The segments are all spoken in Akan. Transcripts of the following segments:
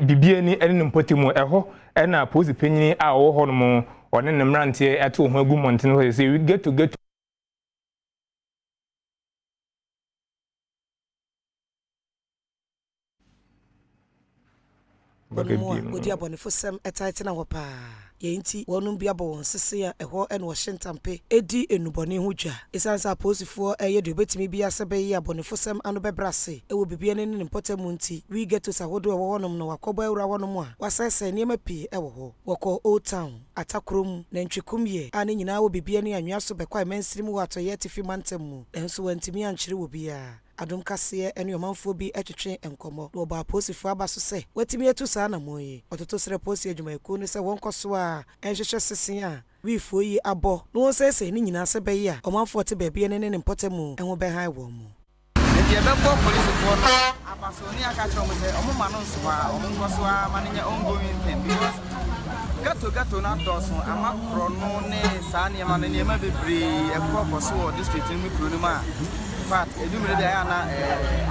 Bibiani ene mpotimo eho ena posi penyini a wo ho no mo one ne mrante eto ho agu monten ho say we get to Odi abonefo sem etaite na ho pa ye nti wonum bia bo won sese a eho ene wo hyentampe edi enubone ho dwa esansa posifo eye de obetimi bia sebe ye abonefo sem ano bebrase ewo bibia ne ne mpotamu nti we get to sawodo wo wonom no wakoba ewura wonom a wasese niema pii ewo ho woko Old Town atakrom na ntwekumye ane nyina wo bibia ne anwa so bekwa mansirim wo atoye tifi mantam enso wantimi ankyere wo bia Adom Kasee ene omanfo bi etwetwe enkomo no ba posifo abaso se watimi etu saa na moyi ototo sere posi adwumaku ne se wonkoso a enhwehwe sesen a we foyi abo no sese ni nyina se be ya omanfo te baabi ene ne mpotamu enwo be han wo mu e be bo police for no abaso ni aka tro mo se omo ma no nso a omo nkoso a manenya ongoing thing because gato na dosun ama kro no ne saa ne ma ne ma bebre e ko koso district ni kro ni ma fat edumre de ana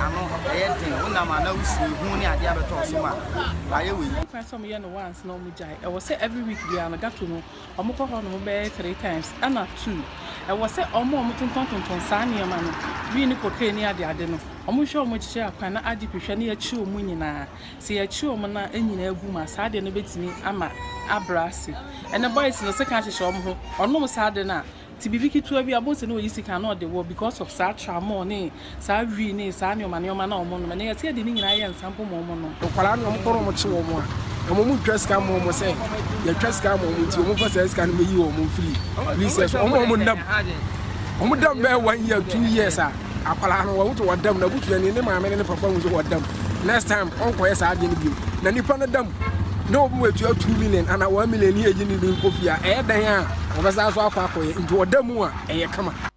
ano eyeten unama na usi hu ni ade abeto so ma aye we some year no once no mujai I was say every week we are gato no omukọ ho no be 3 times ana 2 I was say omo tonton saa ne ma no bi ni koke ni ade no omo hwe omo chiche akwan na ade hwehwe na ya chi omo nyina se ya chi omo na anyina agu ma saa de no betimi ama abrasi and the boys no second hwehwe omo ho onom saa de na Tibiki to be about to know you cannot the war because of such a money, Savini, Sanyo, Manioma, no money, and I said the Ning and Sample Momono. Palano, Momo, a moment dress come home, say, your dress come home with your mother says, can be you or free. Please, says, Omo dam bear 1 year, 2 years, a Palano, to what them, the butcher, and the man and papa was what them. Last time, Uncle S. I didn't do. Then you found them. No way to 2 million and 1 million here in the Kofia, Diana, was also into a demo, and come on.